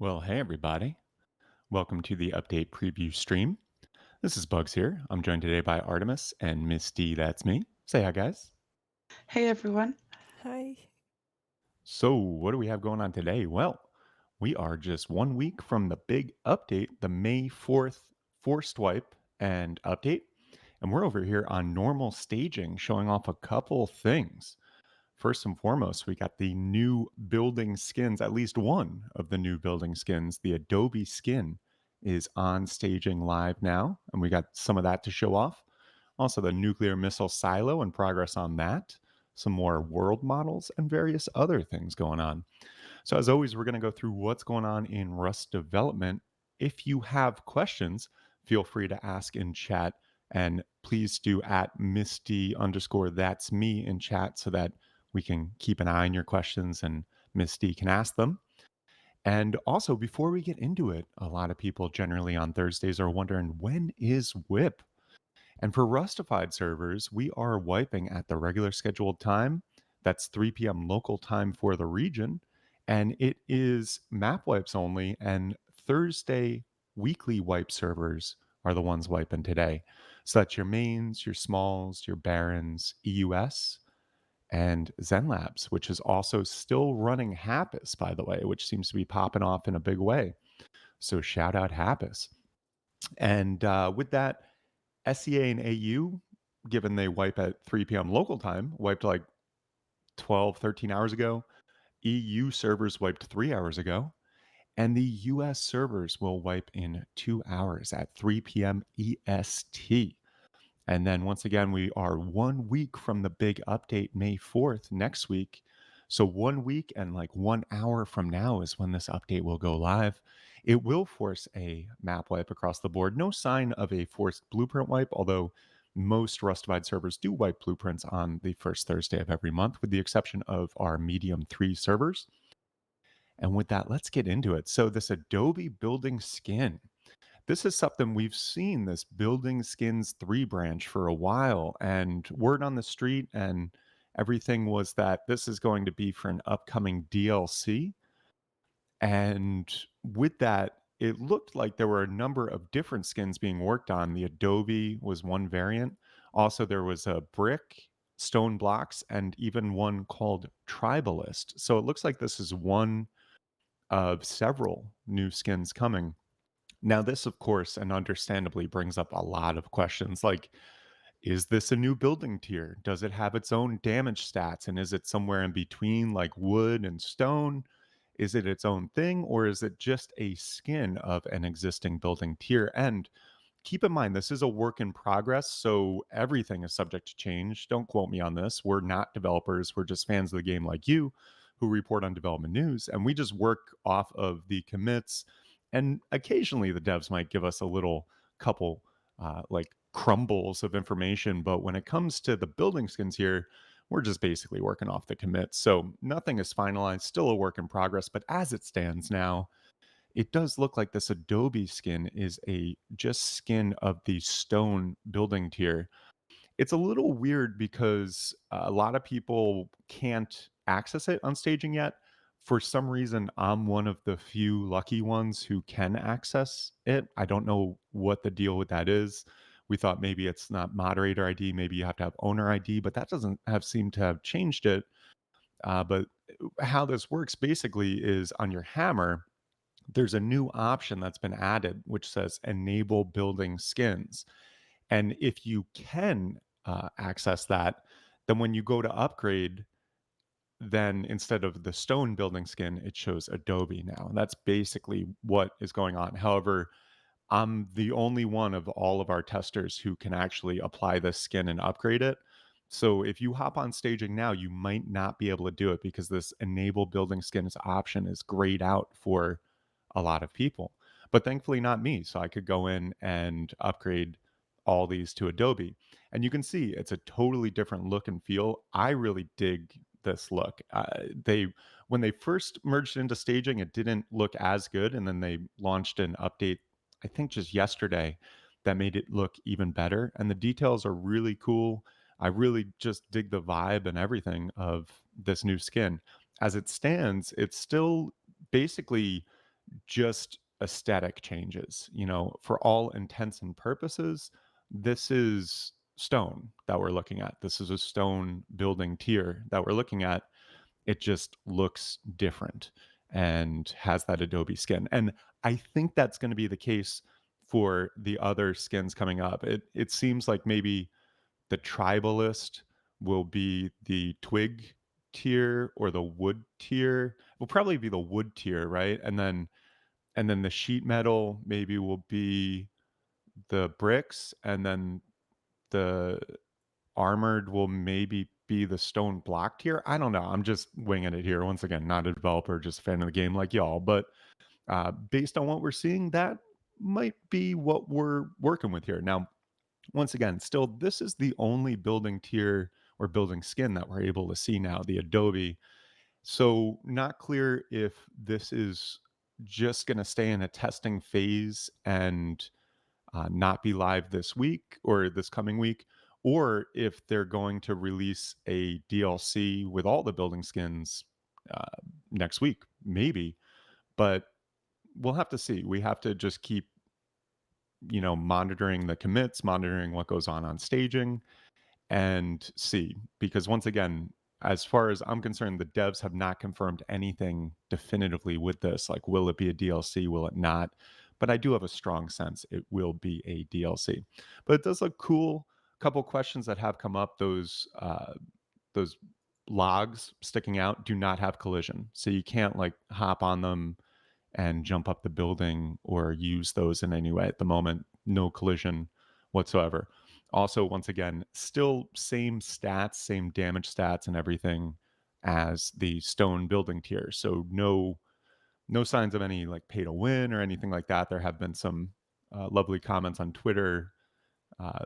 Well, hey everybody. Welcome to the update preview stream. This is Bugs here. I'm joined today by Artemis and Miss D, that's me. Say hi, guys. Hey everyone. Hi. So, what do we have going on today? Well, we are just 1 week from the big update, the May 4th forced wipe and update. And we're over here on normal staging, showing off a couple things. First and foremost, we got the new building skins, at least one of the new building skins. The Adobe skin is on staging live now, and we got some of that to show off. Also, the nuclear missile silo and progress on that, some more world models, and various other things going on. So, as always, we're going to go through what's going on in Rust development. If you have questions, feel free to ask in chat. And please do at Misty underscore that's me in chat so that we can keep an eye on your questions and Misty can ask them. And also, before we get into it, a lot of people generally on Thursdays are wondering when is WHIP? And for Rustified servers, we are wiping at the regular scheduled time. That's 3 p.m. local time for the region. And it is map wipes only. And Thursday weekly wipe servers are the ones wiping today. So that's your mains, your smalls, your barons, EUS, and Zen Labs, which is also still running Happus, by the way, which seems to be popping off in a big way. So shout out Happus. And with that, SEA and AU, given they wipe at 3 p.m. local time, wiped like 12, 13 hours ago. EU servers wiped 3 hours ago. And the US servers will wipe in 2 hours at 3 p.m. EST. And then once again, we are 1 week from the big update, May 4th, next week. So 1 week and like 1 hour from now is when this update will go live. It will force a map wipe across the board. No sign of a forced blueprint wipe, although most Rustified servers do wipe blueprints on the first Thursday of every month, with the exception of our medium 3 servers. And with that, let's get into it. So, this Adobe building skin, this is something we've seen, this building skins 3 branch for a while, and word on the street and everything was that this is going to be for an upcoming DLC. And with that, it looked like there were a number of different skins being worked on. The Adobe was one variant. Also, there was a brick, stone blocks, and even one called Tribalist. So it looks like this is one of several new skins coming. Now, this, of course, and understandably brings up a lot of questions like, is this a new building tier? Does it have its own damage stats? And is it somewhere in between, like wood and stone? Is it its own thing, or is it just a skin of an existing building tier? And keep in mind, this is a work in progress, so everything is subject to change. Don't quote me on this. We're not developers, we're just fans of the game like you who report on development news, and we just work off of the commits. And occasionally the devs might give us a little couple like crumbles of information, but when it comes to the building skins here, we're just basically working off the commits. So nothing is finalized, still a work in progress, but as it stands now, it does look like this Adobe skin is a just skin of the stone building tier. It's a little weird because a lot of people can't access it on staging yet. For some reason, I'm one of the few lucky ones who can access it. I don't know what the deal with that is. We thought maybe it's not moderator ID, maybe you have to have owner ID, but that doesn't have seemed to have changed it. But how this works basically is on your hammer, there's a new option that's been added which says enable building skins. And if you can access that, then when you go to upgrade, then instead of the stone building skin, it shows Adobe now. And that's basically what is going on. However, I'm the only one of all of our testers who can actually apply this skin and upgrade it. So if you hop on staging now, you might not be able to do it because this enable building skins option is grayed out for a lot of people. But thankfully, not me. So I could go in and upgrade all these to Adobe. And you can see it's a totally different look and feel. I really dig this look. When they first merged into staging, it didn't look as good, and then they launched an update, I think just yesterday, that made it look even better. And the details are really cool. I really just dig the vibe and everything of this new skin. As it stands, it's still basically just aesthetic changes. For all intents and purposes, this is stone that we're looking at. This is a stone building tier that we're looking at. It just looks different and has that adobe skin. And I think that's going to be the case for the other skins coming up. It seems like maybe the tribalist will be the twig tier, or the wood tier. Will probably be the wood tier, right? And then the sheet metal maybe will be the bricks, and then the armored will maybe be the stone block tier. I don't know. I'm just winging it here. Once again, not a developer, just a fan of the game like y'all. But based on what we're seeing, that might be what we're working with here. Now, once again, still, this is the only building tier or building skin that we're able to see now, the Adobe. So, not clear if this is just going to stay in a testing phase and not be live this week or this coming week, or if they're going to release a DLC with all the building skins uh, next week, maybe. But we'll have to see. We have to just keep, monitoring the commits, monitoring what goes on staging, and see. Because once again, as far as I'm concerned, the devs have not confirmed anything definitively with this. Like, will it be a DLC? Will it not? But I do have a strong sense it will be a DLC. But it does look cool. A couple questions that have come up: those logs sticking out do not have collision, so you can't like hop on them and jump up the building or use those in any way at the moment. No collision whatsoever. Also, once again, still same stats, same damage stats and everything as the stone building tier. So no signs of any like pay to win or anything like that. There have been some lovely comments on Twitter uh,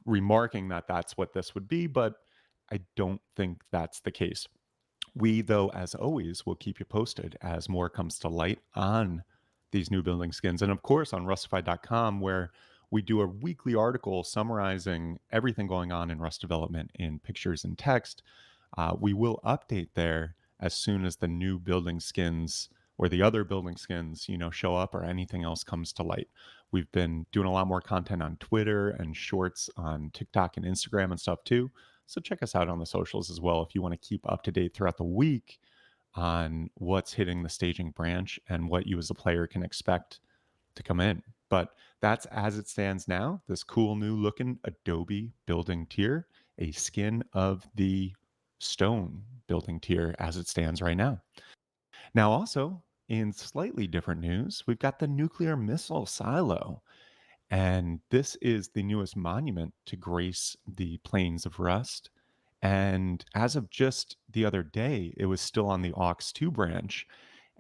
remarking that that's what this would be, but I don't think that's the case. We, though, as always, will keep you posted as more comes to light on these new building skins. And of course, on Rustafied.com, where we do a weekly article summarizing everything going on in Rust development in pictures and text. We will update there as soon as the new building skins or the other building skins, show up or anything else comes to light. We've been doing a lot more content on Twitter and shorts on TikTok and Instagram and stuff too. So check us out on the socials as well if you want to keep up to date throughout the week on what's hitting the staging branch and what you as a player can expect to come in. But that's as it stands now, this cool new looking Adobe building tier, a skin of the stone building tier as it stands right now. Now, also in slightly different news, we've got the nuclear missile silo. And this is the newest monument to grace the plains of Rust. And as of just the other day, it was still on the aux 2 branch.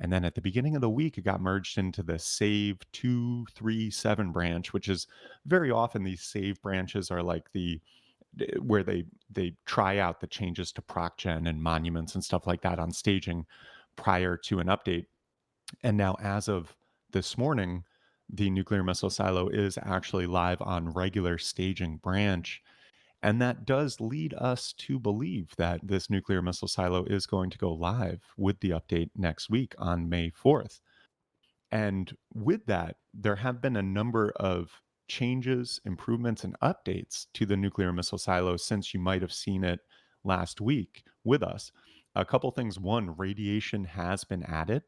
And then at the beginning of the week, it got merged into the Save 237 branch, which is very often these save branches are like where they try out the changes to procgen and monuments and stuff like that on staging prior to an update. And now, as of this morning, the nuclear missile silo is actually live on regular staging branch. And that does lead us to believe that this nuclear missile silo is going to go live with the update next week on May 4th. And with that, there have been a number of changes, improvements, and updates to the nuclear missile silo since you might have seen it last week with us. A couple things. One, radiation has been added,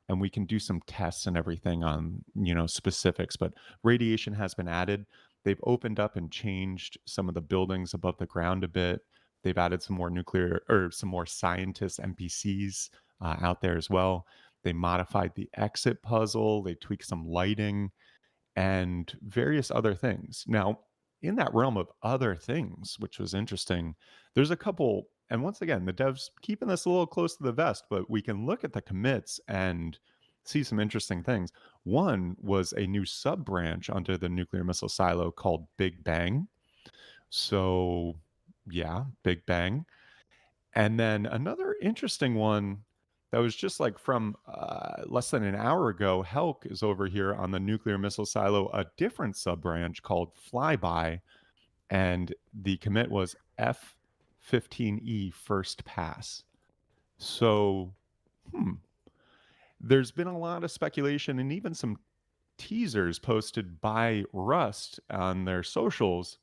and we can do some tests and everything on specifics. But radiation has been added. They've opened up and changed some of the buildings above the ground a bit. They've added some more nuclear or some more scientists, NPCs out there as well. They modified the exit puzzle, they tweaked some lighting and various other things. Now, in that realm of other things, which was interesting, there's a couple, and once again, the devs keeping this a little close to the vest, but we can look at the commits and see some interesting things. One was a new sub branch under the nuclear missile silo called Big Bang. So, yeah, Big Bang. And then another interesting one that was just like from less than an hour ago, Helk is over here on the nuclear missile silo, a different sub branch called Flyby. And the commit was F15E first pass. So, hmm. There's been a lot of speculation and even some teasers posted by Rust on their socials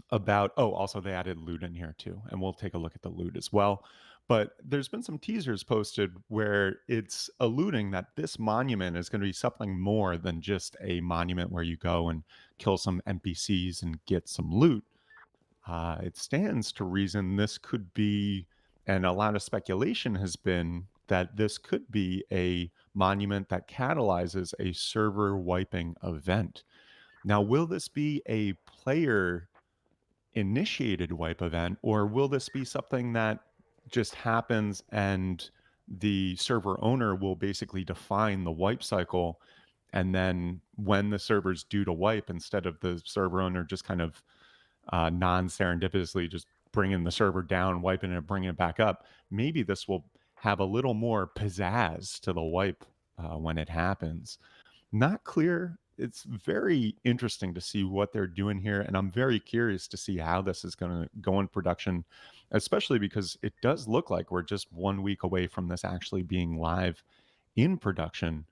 about also they added loot in here too, and we'll take a look at the loot as well. But there's been some teasers posted where it's alluding that this monument is going to be something more than just a monument where you go and kill some NPCs and get some loot. It stands to reason this could be, and a lot of speculation has been that this could be a monument that catalyzes a server wiping event. Now, will this be a player initiated wipe event, or will this be something that just happens and the server owner will basically define the wipe cycle? And then when the server's due to wipe, instead of the server owner just kind of non serendipitously just bringing the server down, wiping it, and bringing it back up, maybe this will have a little more pizzazz to the wipe when it happens. Not clear. It's very interesting to see what they're doing here, and I'm very curious to see how this is going to go in production, especially because it does look like we're just 1 week away from this actually being live in production.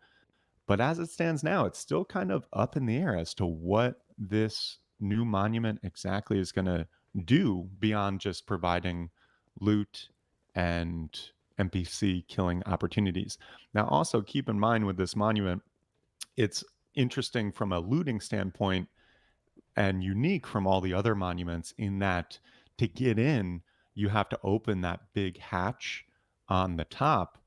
But as it stands now, it's still kind of up in the air as to what this new monument exactly is going to do beyond just providing loot and NPC killing opportunities. Now, also keep in mind with this monument, it's interesting from a looting standpoint and unique from all the other monuments in that to get in, you have to open that big hatch on the top,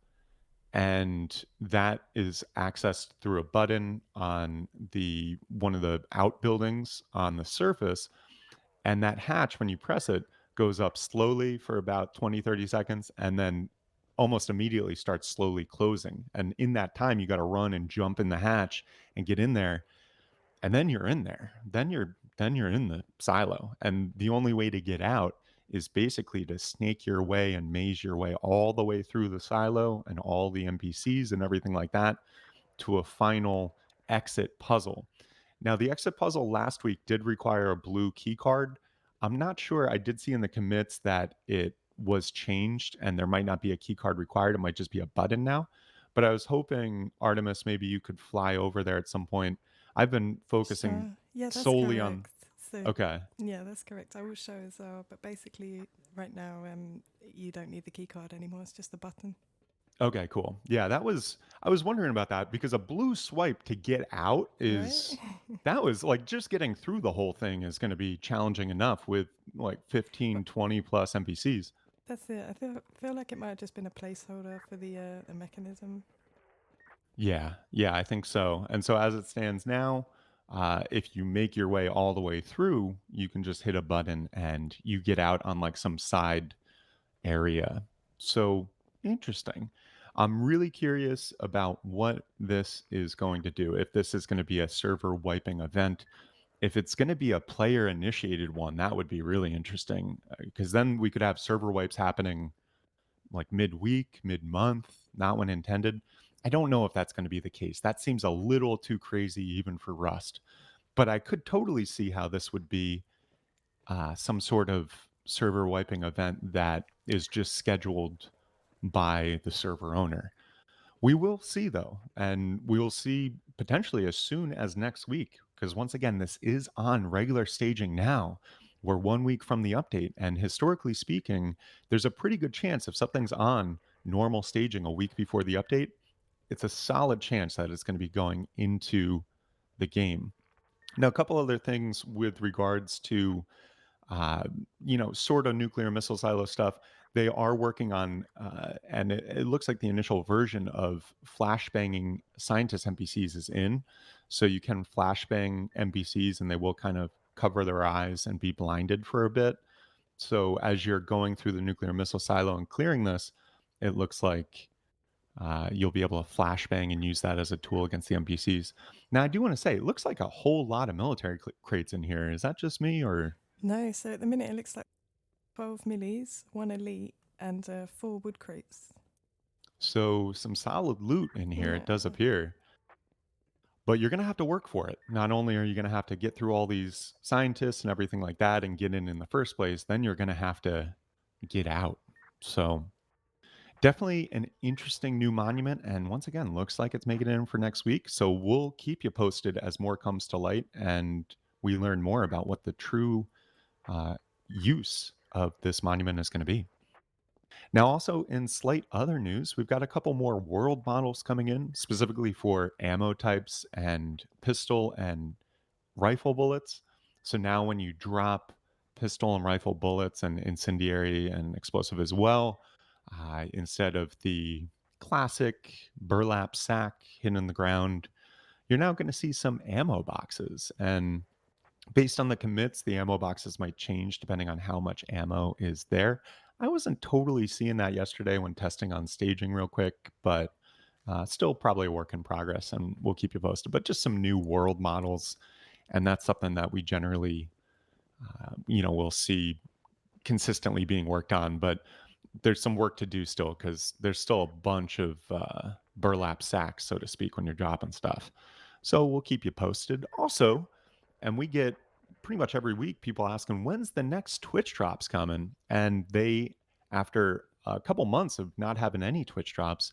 and that is accessed through a button on the one of the outbuildings on the surface. And that hatch, when you press it, goes up slowly for about 20, 30 seconds and then almost immediately starts slowly closing. And in that time, you got to run and jump in the hatch and get in there, and then you're in there. Then you're in the silo, and the only way to get out is basically to snake your way and maze your way all the way through the silo and all the NPCs and everything like that to a final exit puzzle. Now, the exit puzzle last week did require a blue key card. I'm not sure. I did see in the commits that it was changed and there might not be a key card required. It might just be a button now. But I was hoping, Artemis, maybe you could fly over there at some point. I've been focusing Sure. Yeah, that's solely on. correct. So, Okay. yeah, that's correct. I will show as well. But basically, right now, you don't need the key card anymore. It's just a button, Okay, cool. Yeah, I was wondering about that because a blue swipe to get out right? is that was like just getting through the whole thing is going to be challenging enough with like But 15, 20 plus NPCs. that's it. I feel like it might have just been a placeholder for the mechanism. Yeah, yeah, I think so. And so as it stands now, if you make your way all the way through, you can just hit a button and you get out on like some side area. So interesting. I'm really curious about what this is going to do. If this is going to be a server wiping event, if it's going to be a player initiated one, that would be really interesting because then we could have server wipes happening like midweek, mid-month, not when intended. I don't know if that's going to be the case. That seems a little too crazy even for Rust. But I could totally see how this would be some sort of server wiping event that is just scheduled by the server owner. We will see though, and we will see potentially as soon as next week, because once again, this is on regular staging now. We're 1 week from the update, and historically speaking, there's a pretty good chance if something's on normal staging a week before the update, it's a solid chance that it's going to be going into the game. Now, a couple other things with regards to uh, sort of nuclear missile silo stuff. They are working on, and it looks like the initial version of flashbanging scientist NPCs is in. So you can flashbang NPCs and they will kind of cover their eyes and be blinded for a bit. So as you're going through the nuclear missile silo and clearing this, it looks like you'll be able to flashbang and use that as a tool against the NPCs. Now, I do want to say, it looks like a whole lot of military crates in here. Is that just me or? No, so at the minute it looks like 12 millis, one elite, and four wood crates. So some solid loot in here, it Yeah. does appear. But you're going to have to work for it. Not only are you going to have to get through all these scientists and everything like that and get in the first place, then you're going to have to get out. So Definitely an interesting new monument, and once again, looks like it's making it in for next week. So we'll keep you posted as more comes to light and we learn more about what the true uh, use of this monument is going to be. Now, also in slight other news, we've got a couple more world models coming in, specifically for ammo types and pistol and rifle bullets. So now, when you drop pistol and rifle bullets and incendiary and explosive as well, instead of the classic burlap sack hidden in the ground, you're now going to see some ammo boxes. And based on the commits, the ammo boxes might change depending on how much ammo is there. I wasn't totally seeing that yesterday when testing on staging real quick, but still probably a work in progress, and we'll keep you posted. But just some new world models, and that's something that we generally, we'll see consistently being worked on. But there's some work to do still because there's still a bunch of burlap sacks, so to speak, when you're dropping stuff. So we'll keep you posted. Also, and we get pretty much every week people asking when's the next Twitch drops coming, and they, after a couple months of not having any Twitch drops,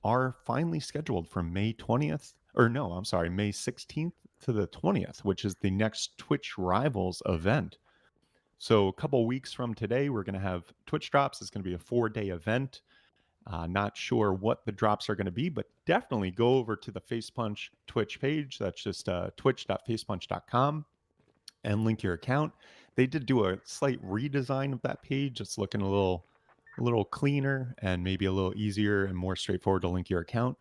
are finally scheduled for May 20th, or no, I'm sorry, May 16th to the 20th, which is the next Twitch Rivals event. So a couple weeks from today, we're going to have Twitch drops. It's going to be a 4-day event. Not sure what the drops are going to be, but definitely go over to the Facepunch Twitch page. That's just twitch.facepunch.com and link your account. They did do a slight redesign of that page. It's looking a little cleaner and maybe a little easier and more straightforward to link your account.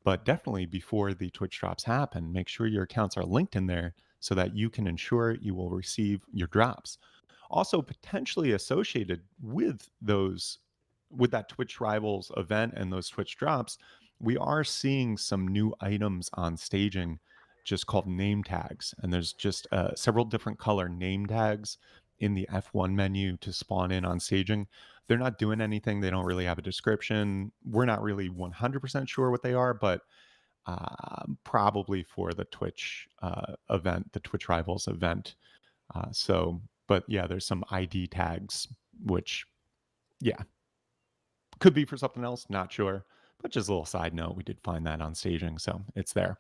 But definitely before the Twitch drops happen, make sure your accounts are linked in there so that you can ensure you will receive your drops. Also potentially associated with that Twitch Rivals event and those Twitch drops, we are seeing some new items on staging just called name tags. And there's just several different color name tags in the F1 menu to spawn in on staging. They're not doing anything. They don't really have a description. We're not really 100% sure what they are, but probably for the Twitch event, the Twitch Rivals event. But yeah, there's some ID tags, which, yeah, could be for something else, not sure. But just a little side note, we did find that on staging, so it's there.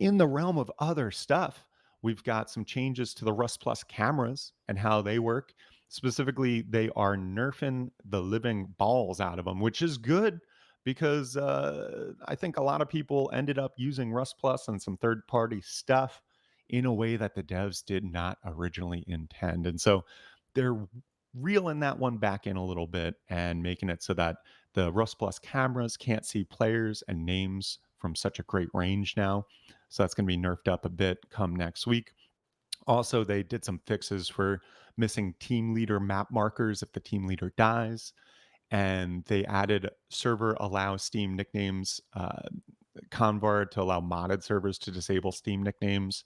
In the realm of other stuff, we've got some changes to the Rust Plus cameras and how they work. Specifically, they are nerfing the living balls out of them, which is good because I think a lot of people ended up using Rust Plus and some third party stuff in a way that the devs did not originally intend. And so they're reeling that one back in a little bit and making it so that the Rust Plus cameras can't see players and names from such a great range now. So that's going to be nerfed up a bit come next week. Also, they did some fixes for missing team leader map markers if the team leader dies. And they added server allow Steam nicknames convar to allow modded servers to disable Steam nicknames.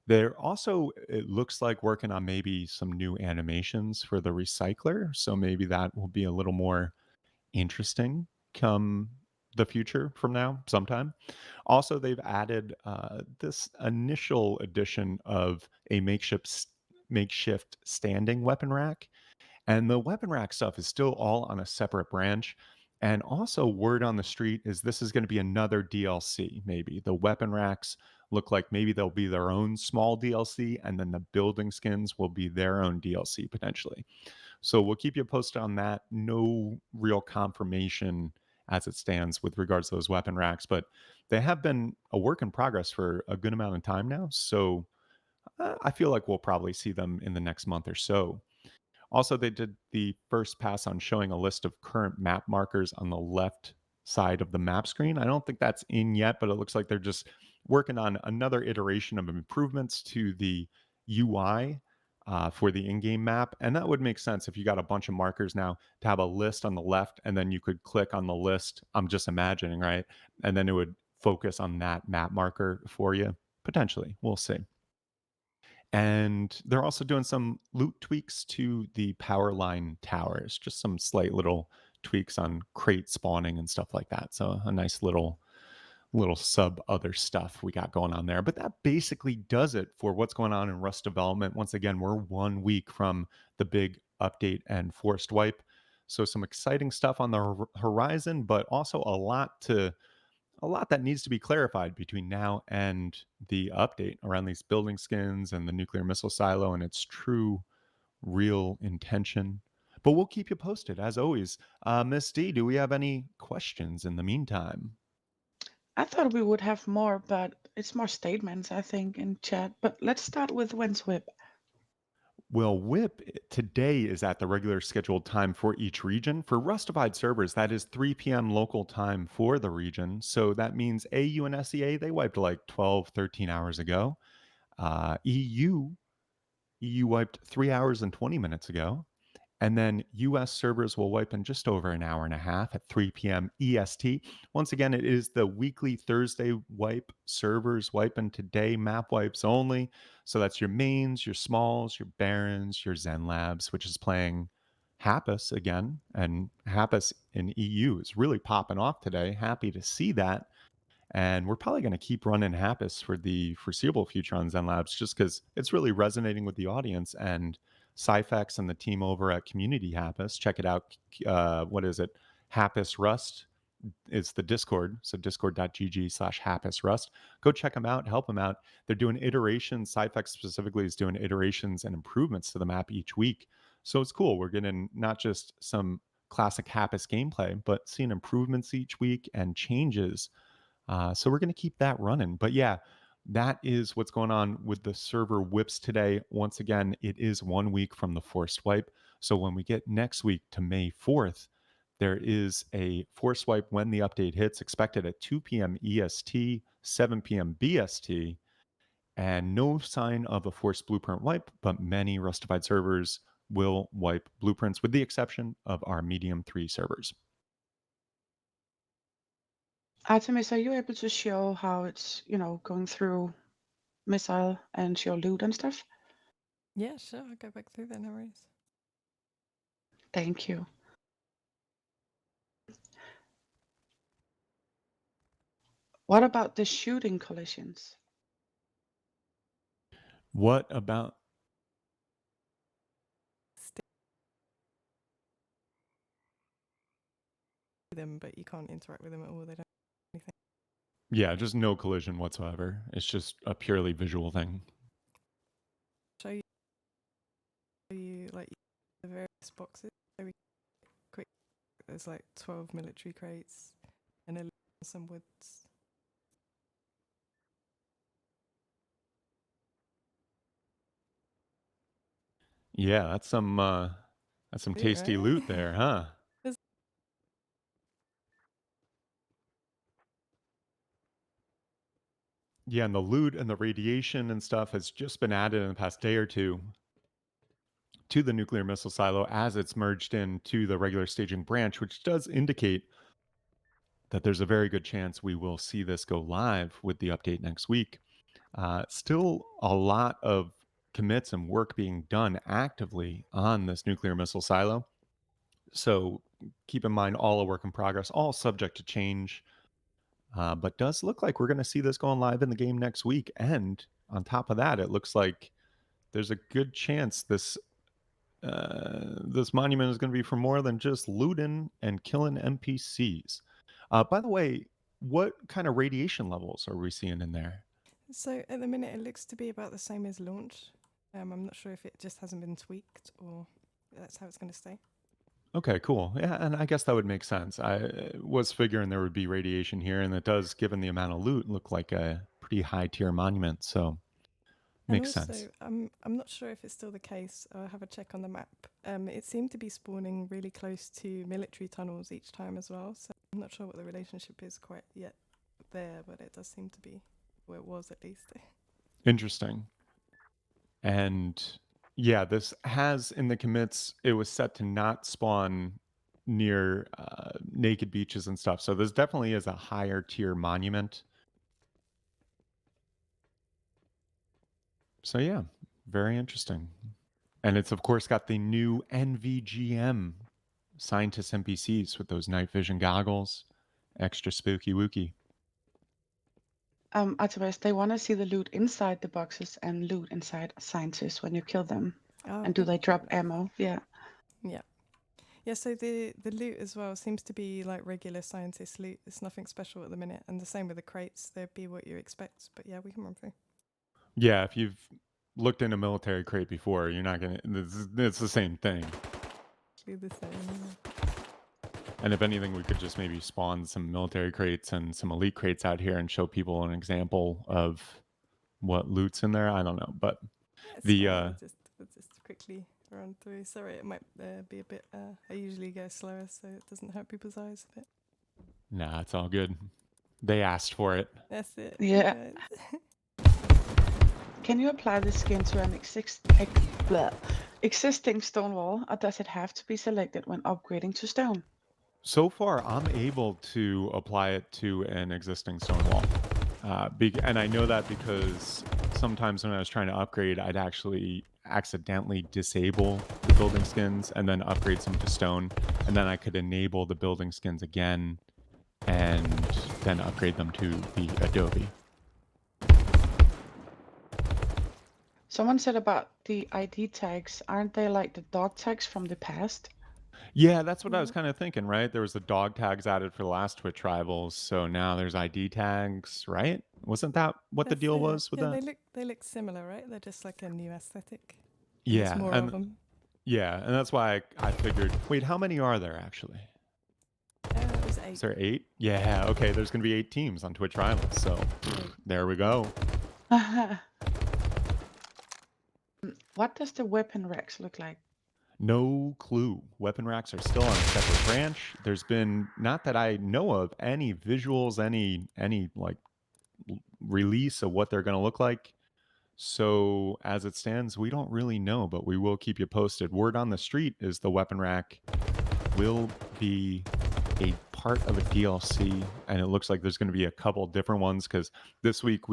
They're also, it looks like, working on maybe some new animations for the recycler. So maybe that will be a little more interesting come the future from now sometime. Also, they've added this initial edition of a makeshift standing weapon rack, and the weapon rack stuff is still all on a separate branch. And also, word on the street is this is going to be another DLC. Maybe the weapon racks look like maybe they'll be their own small DLC, and then the building skins will be their own DLC potentially. So we'll keep you posted on that. No real confirmation as it stands with regards to those weapon racks, but they have been a work in progress for a good amount of time now. So I feel like we'll probably see them in the next month or so. Also, they did the first pass on showing a list of current map markers on the left side of the map screen. I don't think that's in yet, but it looks like they're just working on another iteration of improvements to the UI for the in game map. And that would make sense if you got a bunch of markers now to have a list on the left and then you could click on the list. I'm just imagining, right? And then it would focus on that map marker for you. Potentially. We'll see. And they're also doing some loot tweaks to the power line towers, just some slight little tweaks on crate spawning and stuff like that. So a nice little sub other stuff we got going on there. But that basically does it for what's going on in Rust development. Once again, we're 1 week from the big update and forced wipe. So some exciting stuff on the horizon, but also a lot that needs to be clarified between now and the update around these building skins and the nuclear missile silo and its true real intention. But we'll keep you posted as always. Miss D, do we have any questions in the meantime? I thought we would have more, but it's more statements, I think, in chat. But let's start with when's whip. Well, WIP today is at the regular scheduled time for each region. For Rustafied servers, that is 3 p.m. local time for the region. So that means AU and SEA, they wiped like 12, 13 hours ago. EU wiped 3 hours and 20 minutes ago. And then US servers will wipe in just over an hour and a half at 3 p.m. EST. Once again, it is the weekly Thursday wipe. Servers wiping today, map wipes only. So that's your mains, your smalls, your barons, your Zen Labs, which is playing Happus again. And Happus in EU is really popping off today. Happy to see that. And we're probably going to keep running Happus for the foreseeable future on Zen Labs just because it's really resonating with the audience. And Cyphex and the team over at Community Happus, check it out. What is it? Happus Rust is the Discord. So discord.gg/Happus Rust. Go check them out, help them out. They're doing iterations. Cyphex specifically is doing iterations and improvements to the map each week. So it's cool. We're getting not just some classic Happus gameplay, but seeing improvements each week and changes so we're going to keep that running. But yeah, that is what's going on with the server whips today. Once again, it is 1 week from the forced wipe. So when we get next week to May 4th, there is a forced wipe when the update hits, expected at 2 p.m. EST, 7 p.m. BST, and no sign of a forced blueprint wipe, but many Rustified servers will wipe blueprints with the exception of our medium 3 servers. Artemis, are you able to show how it's, going through missile and your loot and stuff? Yeah, sure. I'll go back through there, no worries. Thank you. What about the shooting collisions? What about Stick them, but you can't interact with them at all. They don't do anything. Yeah, just no collision whatsoever. It's just a purely visual thing. Show you like the various boxes very quick. There's like 12 military crates and some woods. Yeah, that's some Sweet, tasty right? loot there, huh? There's Yeah, and the loot and the radiation and stuff has just been added in the past day or two to the nuclear missile silo as it's merged into the regular staging branch, which does indicate that there's a very good chance we will see this go live with the update next week. Still a lot of commits and work being done actively on this nuclear missile silo. So keep in mind, all a work in progress, all subject to change. But does look like we're going to see this going live in the game next week. And on top of that, it looks like there's a good chance this monument is going to be for more than just looting and killing NPCs. By the way, what kind of radiation levels are we seeing in there? so at the minute it looks to be about the same as launch. I'm not sure if it just hasn't been tweaked or that's how it's going to stay. Okay, cool. Yeah, and I guess that would make sense. I was figuring there would be radiation here, and it does, given the amount of loot, look like a pretty high tier monument. So And makes sense. also, I'm not sure if it's still the case. I'll have a check on the map. It seemed to be spawning really close to military tunnels each time as well. So I'm not sure what the relationship is quite yet there, but it does seem to be where it was at least. Interesting. And yeah, this has in the commits, it was set to not spawn near naked beaches and stuff. So this definitely is a higher tier monument. So yeah, very interesting. And it's of course got the new NVGM scientist NPCs with those night vision goggles. Extra spooky wooky. Artemis, they want to see the loot inside the boxes and loot inside scientists when you kill them. Oh, And do okay. they drop ammo? Yeah. Yeah. Yeah, so the loot as well seems to be like regular scientist loot. It's nothing special at the minute, and the same with the crates. They'd be what you expect. But yeah, we can run through. Yeah, if you've looked in a military crate before, you're not gonna. It's the same thing. Do the same. And if anything, we could just maybe spawn some military crates and some elite crates out here and show people an example of what loot's in there. I don't know, but It's the fine. We'll just quickly run through. Sorry, it might be a bit. I usually go slower, so it doesn't hurt people's eyes a bit. nah, it's all good. They asked for it. That's it, you Yeah. guys. Can you apply the skin to an existing stone wall, or does it have to be selected when upgrading to stone? So far, I'm able to apply it to an existing stone wall. And I know that because sometimes when I was trying to upgrade, I'd actually accidentally disable the building skins and then upgrade some to stone. And then I could enable the building skins again and then upgrade them to the adobe. Someone said about the ID tags, aren't they like the dog tags from the past? Yeah, that's what I was Yeah. kind of thinking, right? There was the dog tags added for the last Twitch rivals, so now there's ID tags, right? Wasn't that what the That's deal it. was with Yeah, that? they look similar, right? They're just like a new aesthetic, and there's Yeah, more of and them. that's why I figured. Wait, how many are there actually? It was Is 8. there 8? Yeah, okay. There's gonna be 8 teams on Twitch rivals, so 8. there we go. What does the weapon racks look like? No clue. Weapon racks are still on a separate branch. There's been not that I know of any visuals, any like release of what they're gonna look like. So as it stands, we don't really know, but we will keep you posted. Word on the street is the weapon rack will be a part of a DLC, and it looks like there's going to be a couple different ones because this week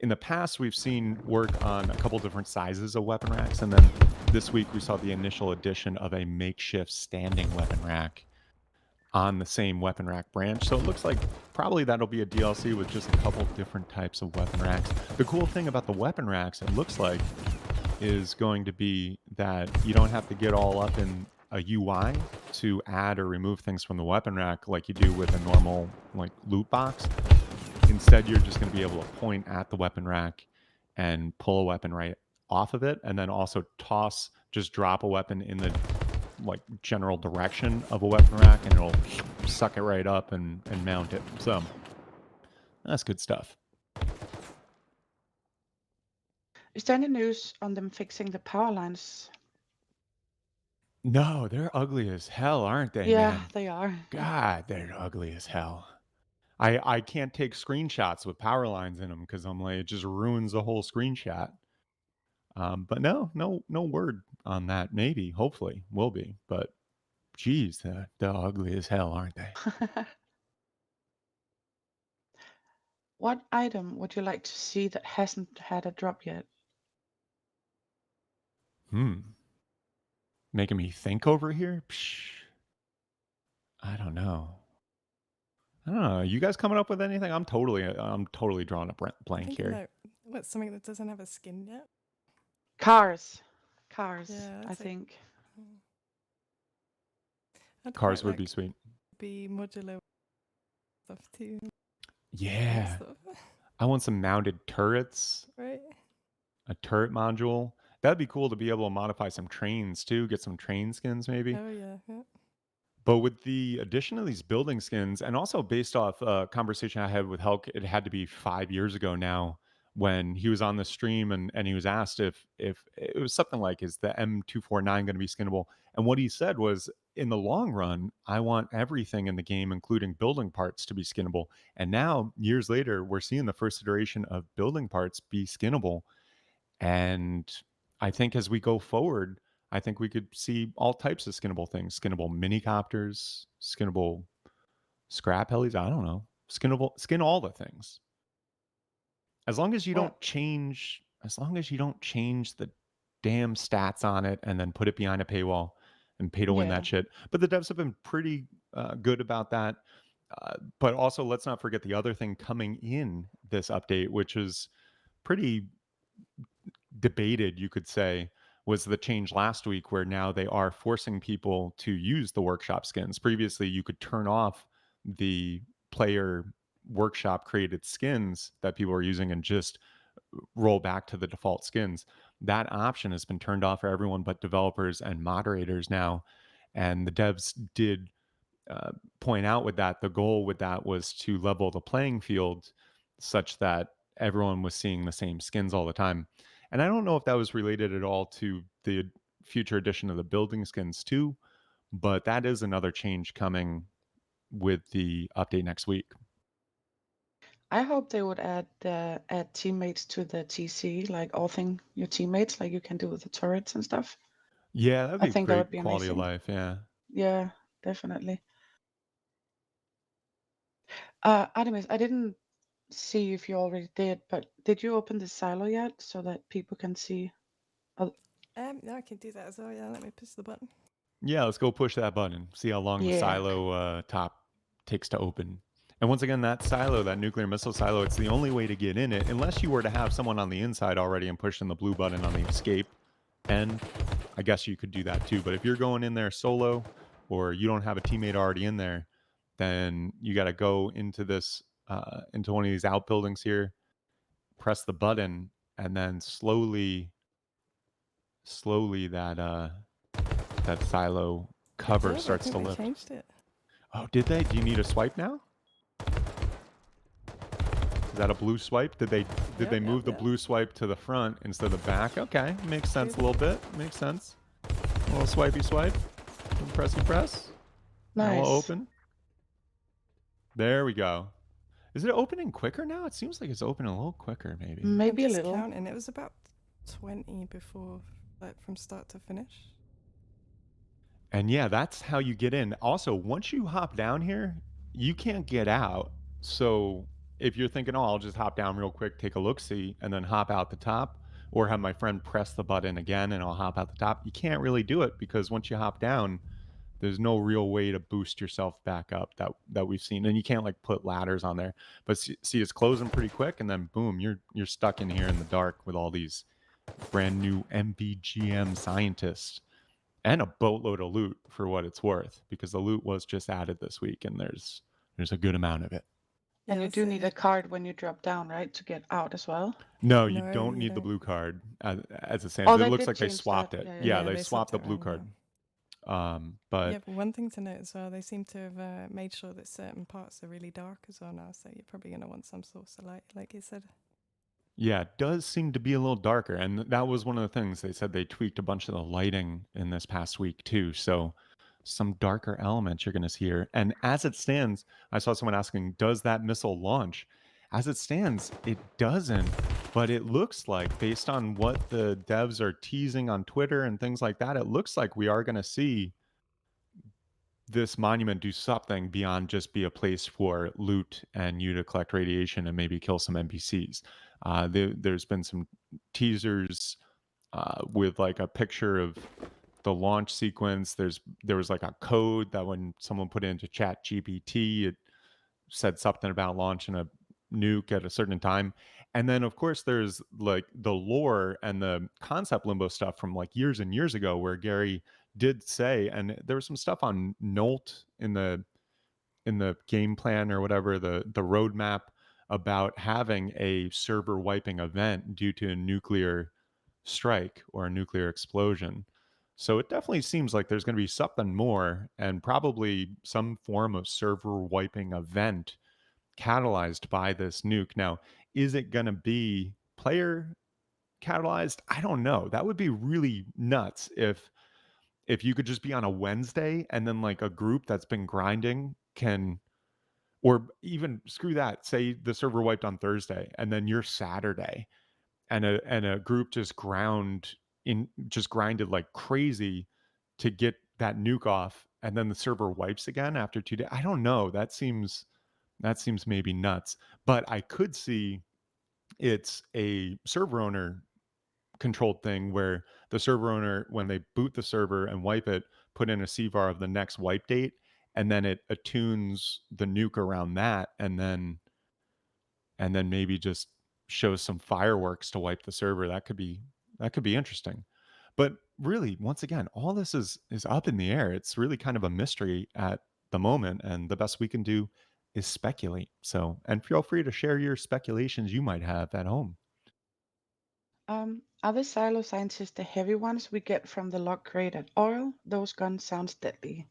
in the past, we've seen work on a couple different sizes of weapon racks, and then this week we saw the initial addition of a makeshift standing weapon rack on the same weapon rack branch. So it looks like probably that'll be a DLC with just a couple different types of weapon racks. The cool thing about the weapon racks, it looks like, is going to be that you don't have to get all up in a UI to add or remove things from the weapon rack like you do with a normal like loot box. Instead, you're just going to be able to point at the weapon rack and pull a weapon right off of it, and then also just drop a weapon in the like general direction of a weapon rack, and it'll suck it right up and mount it. So that's good stuff. Is there any news on them fixing the power lines? No, they're ugly as hell, aren't they, Yeah, man? they are. God, they're ugly as hell. I can't take screenshots with power lines in them because I'm like, it just ruins the whole screenshot. But no word on that. Maybe, hopefully, will be. But geez, they're ugly as hell, aren't they? What item would you like to see that hasn't had a drop yet? Hmm. Making me think over here. Psh, I don't know. I don't know. You guys coming up with anything? I'm totally drawing a I'm blank thinking here. like, what's something that doesn't have a skin yet? Cars. Cars, Yeah, I I'd say. think. I'd Cars quite would be like sweet. be modular stuff too. Mount Yeah, stuff, I want some mounted turrets, right? a turret module. That'd be cool to be able to modify some trains too, get some train skins maybe. Oh yeah, yeah. But with the addition of these building skins, and also based off a conversation I had with Helk, it had to be 5 years ago now when he was on the stream and he was asked if it was something like, is the M249 going to be skinnable? And what he said was, in the long run, I want everything in the game, including building parts, to be skinnable. And now, years later, we're seeing the first iteration of building parts be skinnable. And I think as we go forward, I think we could see all types of skinnable things, skinnable mini copters, skinnable scrap helis. I don't know. Skin all the things. What? As long as you don't change the damn stats on it and then put it behind a paywall and pay to win Yeah. that shit. But the devs have been pretty good about that. But also, let's not forget the other thing coming in this update, which is pretty debated, you could say, was the change last week where now they are forcing people to use the workshop skins. Previously, you could turn off the player workshop created skins that people are using and just roll back to the default skins. That option has been turned off for everyone but developers and moderators now. And the devs did uh, point out with that, the goal with that was to level the playing field such that everyone was seeing the same skins all the time. And I don't know if that was related at all to the future edition of the building skins too, but that is another change coming with the update next week. I hope they would add teammates to the TC, like authing your teammates, like you can do with the turrets and stuff. Yeah, that'd I be think that would great be quality of amazing. life. Yeah. Yeah, definitely. Artemis, I didn't see if you already did, but did you open the silo yet so that people can see? Oh, No, I can do that as well. Yeah, let me push the button. Yeah, let's go push that button. See how long the yeah. silo top takes to open. And once again, that silo, that nuclear missile silo, it's the only way to get in it, unless you were to have someone on the inside already and pushing the blue button on the escape. And I guess you could do that too. But if you're going in there solo or you don't have a teammate already in there, then you got to go into this, into one of these outbuildings here, press the button, and then slowly that silo It cover did. I starts think to they lift. changed it. Oh, did they? Do you need a swipe now? Is that a blue swipe? Did they Yep, yep, move the yep. blue swipe to the front instead of the back? Okay, makes sense a Good. little bit. Makes sense. A little swipey swipe. Pressy press. Now we'll Nice. open. There we go. Is it opening quicker now? It seems like it's opening a little quicker, maybe. I'm Maybe a just little. counting. It was about 20 before, like from start to finish. And yeah, that's how you get in. Also, once you hop down here, you can't get out. So if you're thinking, oh, I'll just hop down real quick, take a look see, and then hop out the top, or have my friend press the button again and I'll hop out the top, you can't really do it because once you hop down, there's no real way to boost yourself back up that we've seen. And you can't like put ladders on there. But see it's closing pretty quick, and then boom, you're stuck in here in the dark with all these brand new MBGM scientists and a boatload of loot for what it's worth, because the loot was just added this week and there's a good amount of it. And Yeah, you that's do need a it. card when you drop down, right, to get out as well? No, you No, don't you need the don't. blue card as it stands. Oh, It they looks did like they change that. swapped it. Yeah, yeah, Yeah, yeah. Yeah, they they swapped swapped the it blue around. card. Yeah. But Yeah, but one thing to note as well, they seem to have made sure that certain parts are really dark as well now. So you're probably going to want some source of light, like you said. yeah, it does seem to be a little darker. And that was one of the things they said. They tweaked a bunch of the lighting in this past week too. So some darker elements you're going to see here. And as it stands, I saw someone asking, does that missile launch? As it stands, it doesn't. But it looks like, based on what the devs are teasing on Twitter and things like that, it looks like we are going to see this monument do something beyond just be a place for loot and you to collect radiation and maybe kill some NPCs. There's been some teasers with like a picture of the launch sequence. There was like a code that when someone put it into Chat GPT, it said something about launching a nuke at a certain time. And then of course there's like the lore and the concept limbo stuff from like years and years ago where Gary did say, and there was some stuff on Nolt in the game plan or whatever, the roadmap, about having a server wiping event due to a nuclear strike or a nuclear explosion. So it definitely seems like there's going to be something more and probably some form of server wiping event catalyzed by this nuke. Now, is it going to be player catalyzed? I don't know. That would be really nuts if you could just be on a Wednesday and then like a group that's been grinding can, or even screw that, say the server wiped on Thursday and then you're Saturday and a group just grinded like crazy to get that nuke off and then the server wipes again after 2 days. I don't know. That seems maybe nuts. But I could see it's a server owner controlled thing where the server owner, when they boot the server and wipe it, put in a CVAR of the next wipe date, and then it attunes the nuke around that, and then maybe just shows some fireworks to wipe the server. That could be interesting. But really, once again, all this is up in the air. It's really kind of a mystery at the moment, and the best we can do is speculate. So, and feel free to share your speculations you might have at home. Are the silo scientists the heavy ones we get from the log crate at oil? Those guns sounds deadly.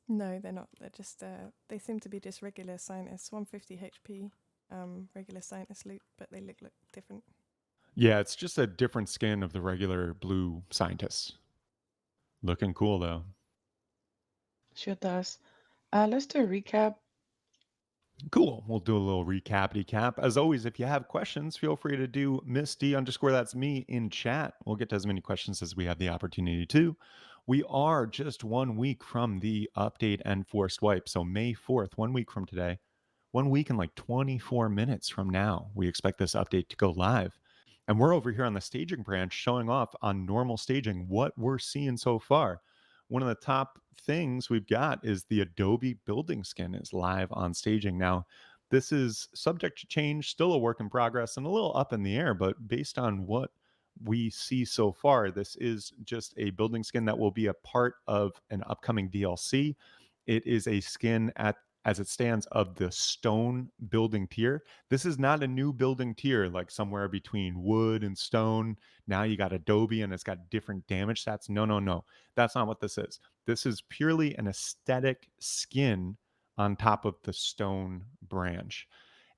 No, they're not. They're just they seem to be just regular scientists, 150 HP, regular scientist loot, but they look different. Yeah, it's just a different skin of the regular blue scientists. Looking cool though. Sure does. Let's do a recap. Cool. We'll do a little recap. As always, if you have questions, feel free to do Miss D underscore that's me in chat. We'll get to as many questions as we have the opportunity to. We are just 1 week from the update and forced wipe. So May 4th, 1 week from today, 1 week and like 24 minutes from now, we expect this update to go live. And we're over here on the staging branch showing off on normal staging what we're seeing so far. One of the top things we've got is the Adobe building skin is live on staging now. This is subject to change, still a work in progress and a little up in the air, but based on what we see so far, this is just a building skin that will be a part of an upcoming DLC. It is a skin at as it stands of the stone building tier. This is not a new building tier like somewhere between wood and stone. Now you got adobe and it's got different damage stats. No, no, no. That's not what this is. This is purely an aesthetic skin on top of the stone branch.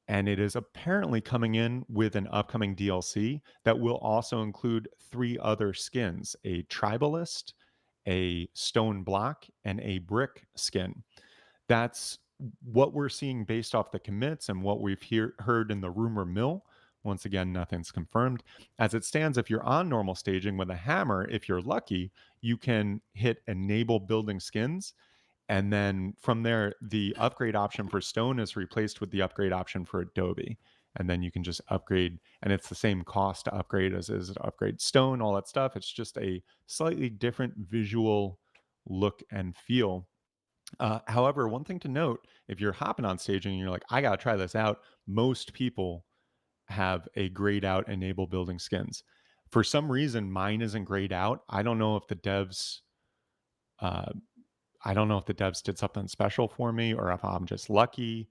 And it is apparently coming in with an upcoming DLC that will also include three other skins: a tribalist, a stone block, and a brick skin. That's what we're seeing based off the commits and what we've heard in the rumor mill. Once again, nothing's confirmed. As it stands, if you're on normal staging with a hammer, if you're lucky, you can hit enable building skins. And then from there, the upgrade option for stone is replaced with the upgrade option for adobe. And then you can just upgrade, and it's the same cost to upgrade as is to upgrade stone, all that stuff. It's just a slightly different visual look and feel. However, one thing to note, if you're hopping on staging and you're like, I gotta try this out, most people have a grayed out enable building skins. For some reason, mine isn't grayed out. Uh, I don't know if the devs did something special for me or if I'm just lucky.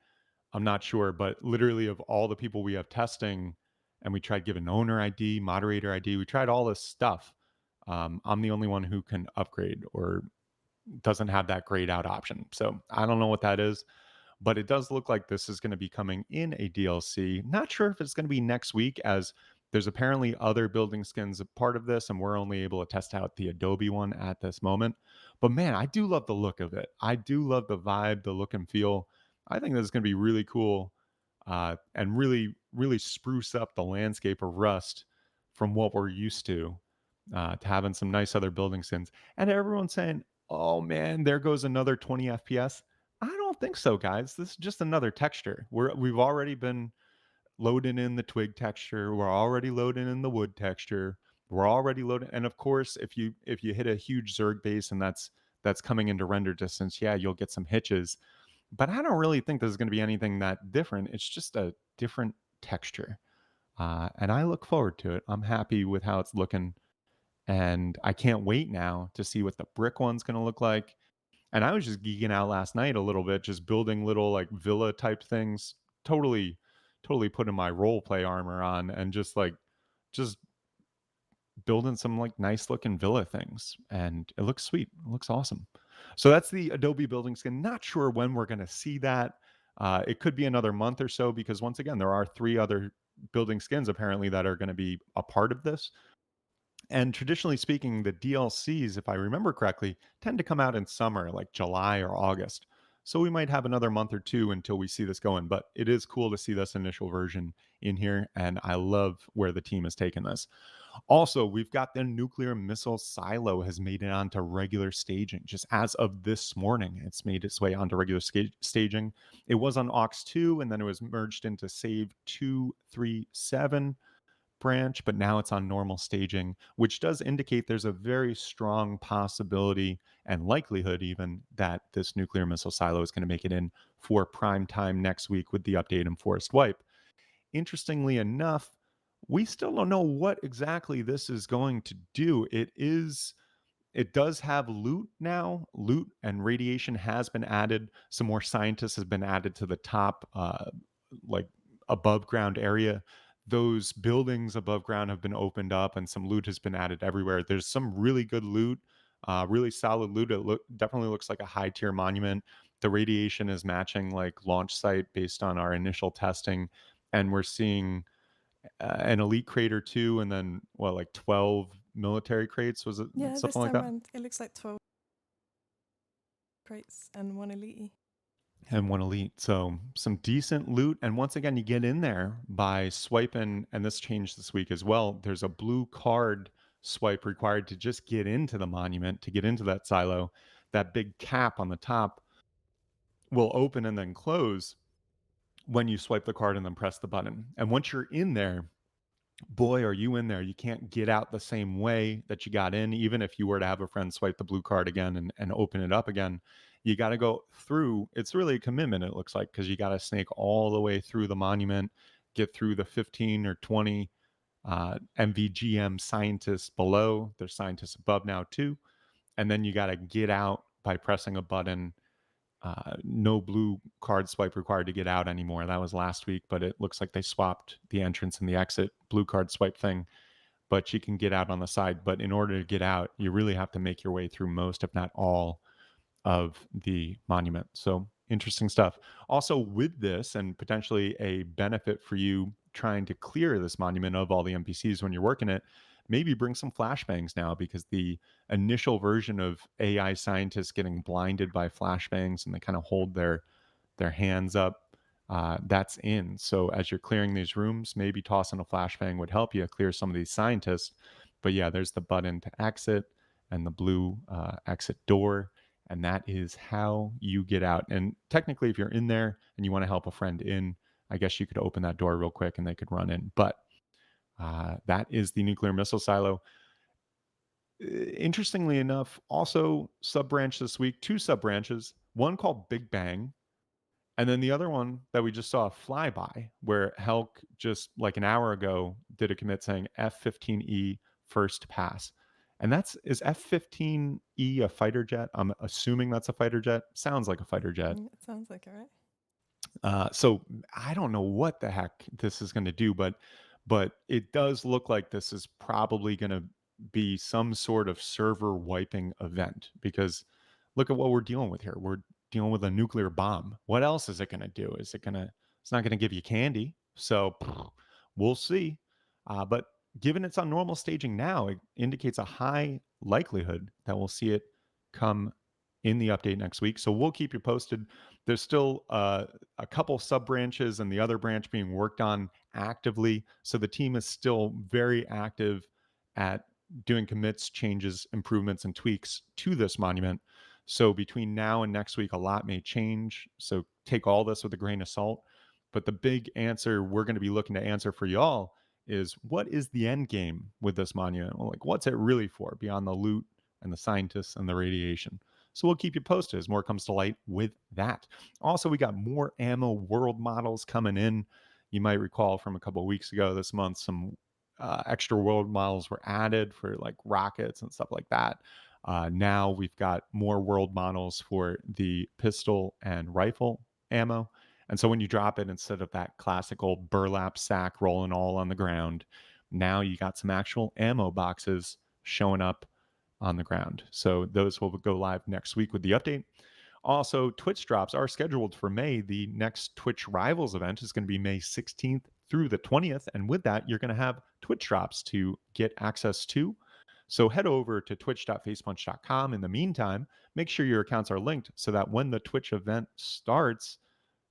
I'm not sure, but literally of all the people we have testing, and we tried giving owner ID, moderator ID, we tried all this stuff. I'm the only one who can upgrade or doesn't have that grayed out option. So I don't know what that is, but it does look like this is going to be coming in a DLC. Not sure if it's going to be next week, as there's apparently other building skins a part of this, and we're only able to test out the Adobe one at this moment. But man, I do love the look of it. I do love the vibe, the look and feel. I think this is going to be really cool, and really, really spruce up the landscape of Rust from what we're used to having some nice other building skins. And everyone's saying, oh man, there goes another 20 FPS. I don't think so, guys. This is just another texture. We've already been loading in the twig texture. We're already loading in the wood texture. We're already loading, and of course, if you hit a huge Zerg base and that's coming into render distance, yeah, you'll get some hitches. But I don't really think there's going to be anything that different. It's just a different texture, and I look forward to it. I'm happy with how it's looking, and I can't wait now to see what the brick one's going to look like. And I was just geeking out last night a little bit, just building little like villa type things. Totally, totally putting my role play armor on and just building some like nice looking villa things. And it looks sweet. It looks awesome. So that's the Adobe building skin. Not sure when we're going to see that. It could be another month or so, because once again, there are three other building skins apparently that are going to be a part of this. And traditionally speaking, the DLCs, if I remember correctly, tend to come out in summer, like July or August. So we might have another month or two until we see this going. But it is cool to see this initial version in here. And I love where the team has taken this. Also, we've got the nuclear missile silo has made it onto regular staging. Just as of this morning, it's made its way onto regular staging. It was on Aux 2, and then it was merged into Save 237 branch, but now it's on normal staging, which does indicate there's a very strong possibility and likelihood even that this nuclear missile silo is going to make it in for prime time next week with the update and forced wipe. Interestingly enough, We still don't know what exactly this is going to do. It does have loot now. Loot and radiation has been added. Some more scientists have been added to the top, like above ground area. Those buildings above ground have been opened up, and some loot has been added everywhere. There's some really good loot, really solid loot. Definitely looks like a high tier monument. The radiation is matching like launch site based on our initial testing, and we're seeing an elite crate or two, and then what, like 12 military crates? Was it Yeah, this something like time that? around it looks like 12 crates and one elite. And one elite. So some decent loot. And once again, you get in there by swiping, and this changed this week as well. There's a blue card swipe required to just get into the monument, to get into that silo. That big cap on the top will open and then close when you swipe the card and then press the button. And once you're in there, boy, are you in there. You can't get out the same way that you got in, even if you were to have a friend swipe the blue card again and open it up again. You got to go through. It's really a commitment, it looks like, because you got to snake all the way through the monument, get through the 15 or 20 MVGM scientists below. There's scientists above now, too. And then you got to get out by pressing a button. No blue card swipe required to get out anymore. That was last week, but it looks like they swapped the entrance and the exit blue card swipe thing. But you can get out on the side. But in order to get out, you really have to make your way through most, if not all, of the monument. So interesting stuff. Also, with this, and potentially a benefit for you trying to clear this monument of all the NPCs when you're working it, maybe bring some flashbangs now, because the initial version of AI scientists getting blinded by flashbangs and they kind of hold their hands up. That's in. So as you're clearing these rooms, maybe tossing a flashbang would help you clear some of these scientists. But yeah, there's the button to exit and the blue exit door. And that is how you get out. And technically, if you're in there and you want to help a friend in, I guess you could open that door real quick and they could run in. But that is the nuclear missile silo. Interestingly enough, also sub branch this week, two sub branches, one called Big Bang, and then the other one that we just saw a flyby, where Helk just like an hour ago did a commit saying F-15E first pass. And is F-15E a fighter jet? I'm assuming that's a fighter jet. Sounds like a fighter jet. It sounds like it, right? So I don't know what the heck this is going to do, but it does look like this is probably going to be some sort of server wiping event, because look at what we're dealing with here. We're dealing with a nuclear bomb. What else is it going to do? It's not going to give you candy. So we'll see. But given it's on normal staging now, it indicates a high likelihood that we'll see it come in the update next week. So we'll keep you posted. There's still a couple sub branches and the other branch being worked on actively. So the team is still very active at doing commits, changes, improvements, and tweaks to this monument. So between now and next week, a lot may change. So take all this with a grain of salt. But the big answer we're going to be looking to answer for y'all is, what is the end game with this monument? Well, like, what's it really for beyond the loot and the scientists and the radiation? So we'll keep you posted as more comes to light with that. Also, we got more ammo world models coming in. You might recall from a couple of weeks ago this month, some extra world models were added for like rockets and stuff like that. Now we've got more world models for the pistol and rifle ammo. And so when you drop it, instead of that classical burlap sack rolling all on the ground, now you got some actual ammo boxes showing up on the ground. So those will go live next week with the update. Also, Twitch drops are scheduled for May. The next Twitch Rivals event is going to be May 16th through the 20th. And with that, you're going to have Twitch drops to get access to. So head over to twitch.facepunch.com. In the meantime, make sure your accounts are linked so that when the Twitch event starts,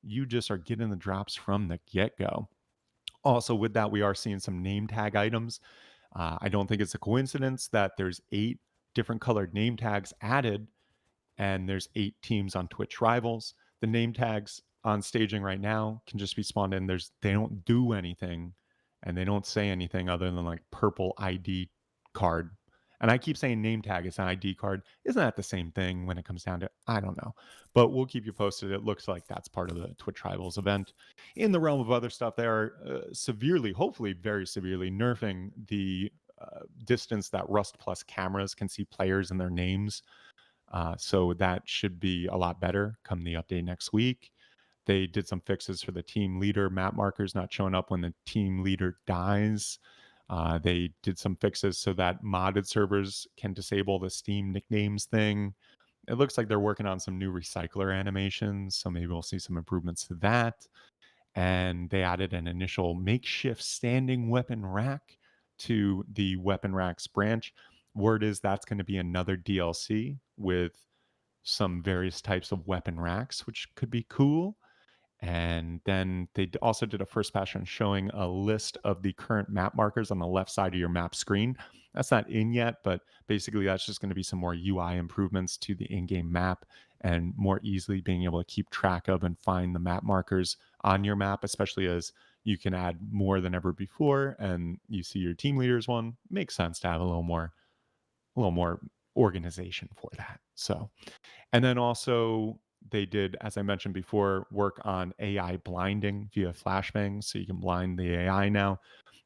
you just are getting the drops from the get go. Also, with that, we are seeing some name tag items. I don't think it's a coincidence that there's 8 different colored name tags added, and there's 8 teams on Twitch Rivals. The name tags on staging right now can just be spawned in. They don't do anything, and they don't say anything other than like purple ID card. And I keep saying name tag is an ID card. Isn't that the same thing when it comes down to? I don't know, but we'll keep you posted. It looks like that's part of the Twitch Rivals event. In the realm of other stuff, they are severely, hopefully very severely, nerfing the distance that Rust Plus cameras can see players and their names. So that should be a lot better come the update next week. They did some fixes for the team leader map markers not showing up when the team leader dies. They did some fixes so that modded servers can disable the Steam nicknames thing. It looks like they're working on some new recycler animations, so maybe we'll see some improvements to that. And they added an initial makeshift standing weapon rack to the weapon racks branch. Word is that's going to be another DLC with some various types of weapon racks, which could be cool. And then they also did a first pass on showing a list of the current map markers on the left side of your map screen. That's not in yet, but basically that's just going to be some more UI improvements to the in-game map and more easily being able to keep track of and find the map markers on your map, especially as you can add more than ever before and you see your team leaders one. Makes sense to have a little more organization for that. So and then also they did, as I mentioned before, work on AI blinding via flashbang, so you can blind the AI now.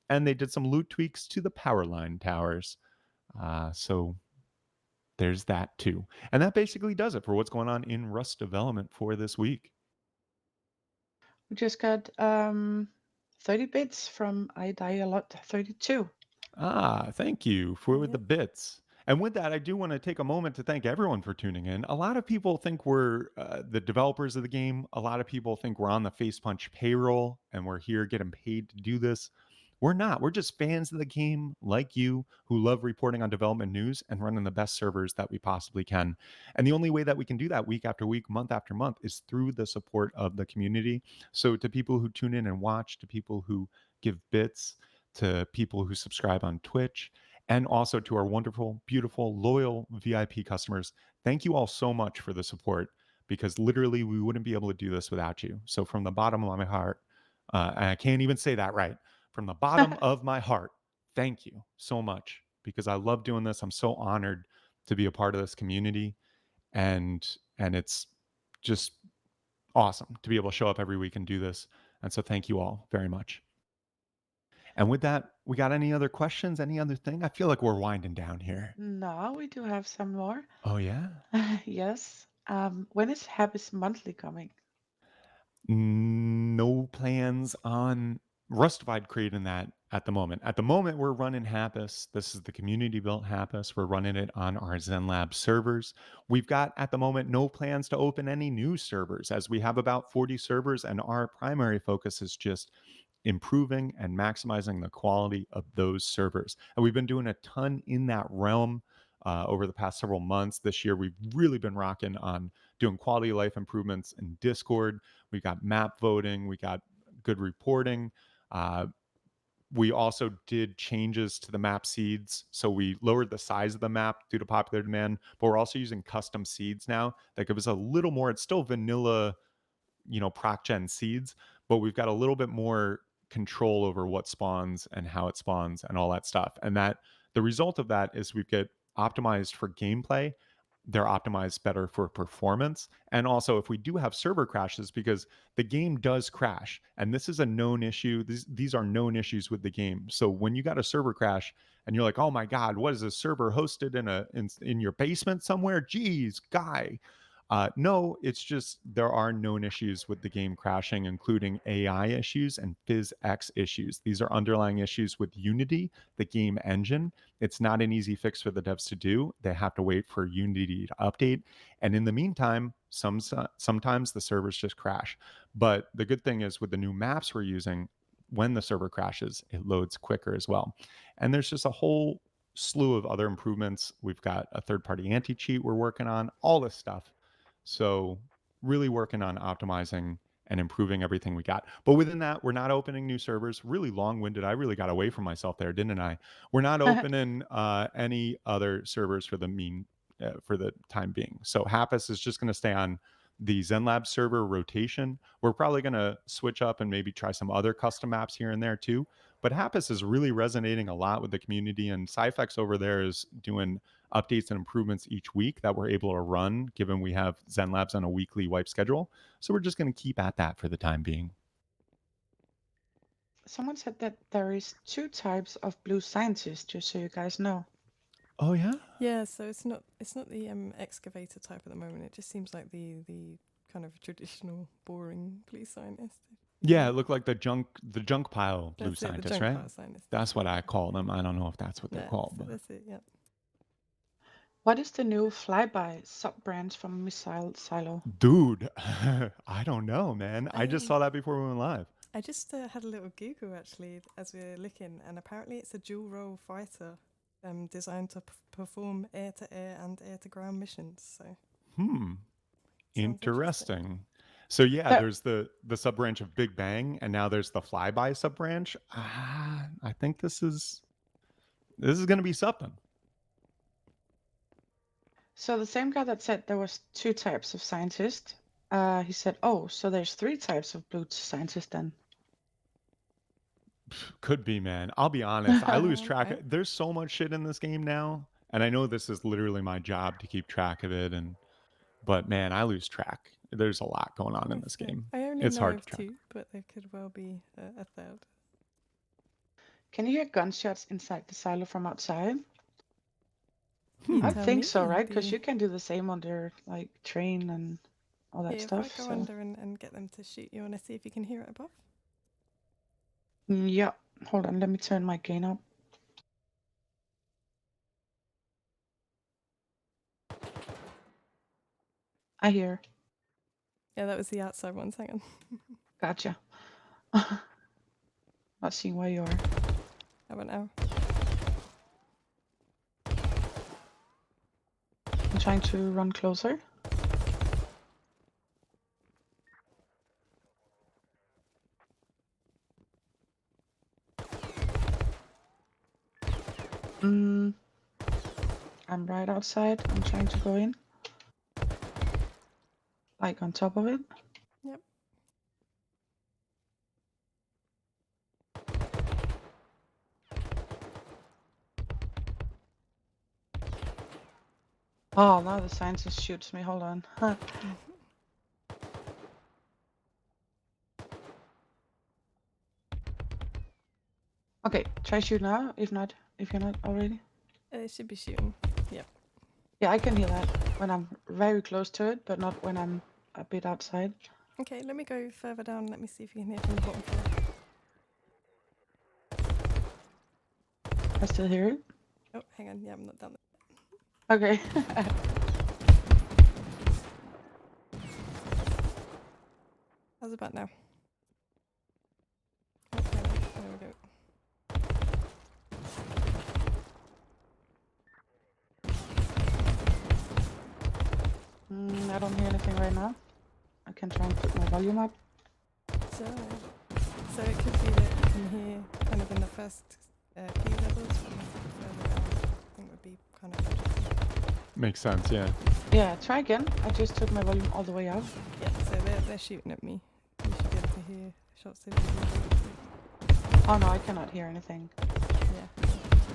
And they did some loot tweaks to the power line towers. So there's that too. And that basically does it for what's going on in Rust development for this week. We just got 30 bits from I Die a Lot 32. Thank you for the Yep. bits. And with that, I do want to take a moment to thank everyone for tuning in. A lot of people think we're the developers of the game. A lot of people think we're on the Face Punch payroll and we're here getting paid to do this. We're not. We're just fans of the game like you who love reporting on development news and running the best servers that we possibly can. And the only way that we can do that week after week, month after month is through the support of the community. So to people who tune in and watch, to people who give bits, to people who subscribe on Twitch, and also to our wonderful, beautiful, loyal VIP customers. Thank you all so much for the support because literally we wouldn't be able to do this without you. So, from the bottom of my heart, and I can't even say that right, from the bottom of my heart, thank you so much because I love doing this. I'm so honored to be a part of this community and it's just awesome to be able to show up every week and do this. And so thank you all very much. And with that, we got any other questions? Any other thing? I feel like we're winding down here. No, we do have some more. Oh, yeah? Yes. When is Happy's monthly coming? No plans on Rustified creating that at the moment. At the moment, we're running Happus. This is the community built Happus. We're running it on our ZenLab servers. We've got at the moment no plans to open any new servers as we have about 40 servers, and our primary focus is just improving and maximizing the quality of those servers. And we've been doing a ton in that realm over the past several months. This year, we've really been rocking on doing quality of life improvements in Discord. We got map voting, we got good reporting. Uh, we also did changes to the map seeds. So we lowered the size of the map due to popular demand, but we're also using custom seeds now that give us a little more. It's still vanilla, proc gen seeds, but we've got a little bit more control over what spawns and how it spawns and all that stuff. And that the result of that is we get optimized for gameplay. They're optimized better for performance. And also, if we do have server crashes, because the game does crash, and this is a known issue, these are known issues with the game. So when you got a server crash and you're like, oh my God, what is a server hosted in your basement somewhere? Geez, guy, no, it's just there are known issues with the game crashing, including AI issues and PhysX issues. These are underlying issues with Unity, the game engine. It's not an easy fix for the devs to do. They have to wait for Unity to update. And in the meantime, sometimes the servers just crash. But the good thing is with the new maps we're using, when the server crashes, it loads quicker as well. And there's just a whole slew of other improvements. We've got a third-party anti-cheat we're working on, all this stuff. So really working on optimizing and improving everything we got. But within that, we're not opening new servers. Really long-winded. I really got away from myself there, didn't I? We're not opening any other servers for the time being. So Happus is just going to stay on the ZenLab server rotation. We're probably going to switch up and maybe try some other custom maps here and there too. But Happus is really resonating a lot with the community, and Cyfex over there is doing updates and improvements each week that we're able to run, given we have Zen Labs on a weekly wipe schedule. So we're just going to keep at that for the time being. Someone said that there is two types of blue scientists, just so you guys know. Oh yeah. Yeah, so it's not the excavator type at the moment. It just seems like the kind of traditional boring blue scientist. Yeah, it looked like the junk pile blue That's it, the scientist, junk right? pile scientist. That's what I call them. I don't know if that's what they're Yeah, called, so but that's it. Yeah. What is the new flyby sub-branch from Missile Silo? dude, I don't know, man. I I just saw that before we went live. I just had a little Google actually as we were looking, and apparently it's a dual role fighter, designed to perform air to air and air to ground missions. So Hmm. sounds interesting. Interesting. So yeah, There, there's the sub branch of Big Bang, and now there's the flyby sub branch. I think this is going to be something. so the same guy that said there was two types of scientists, he said, oh, so there's three types of blue scientists then. Could be, man. I'll be honest. I lose track. I There's so much shit in this game now, and I know this is literally my job to keep track of it. But man, I lose track. There's a lot going on in That's this it. game. I only It's know hard to of track. two, but there could well be a third. Can you hear gunshots inside the silo from outside? You I Hmm. tell think so, me. right? Because The you can do the same on their like train and all that Here, if I stuff. go So under and get them to shoot you, want to see if you can hear it above? yeah, hold on, let me turn my gain up. I hear. Yeah, that was the outside ones. Hang on. Gotcha. Not seeing where you are. How about now? I'm trying to run closer. Mm, I'm right outside. I'm trying to go in, like on top of it. Yep. Oh, now the scientist shoots me. Hold on. Huh. Okay, try shoot now. If you're not already. It should be shooting. Yep. Yeah, I can hear that when I'm very close to it, but not when I'm a bit outside. Okay, let me go further down. Let me see if you can hear from the bottom floor. I still hear it. Oh, hang on. Yeah, I'm not done. Okay. How's about now? Oh, hang on. There we go. I don't hear anything right now. I can try and put my volume up. So, so it could be that you can hear kind of in the first key levels, but further down, I think would be kind of better. Makes sense. Yeah. Yeah, try again. I just took my volume all the way up. Yeah, so they're shooting at me. You should be able to hear shots if you Oh no, I cannot hear anything. Yeah,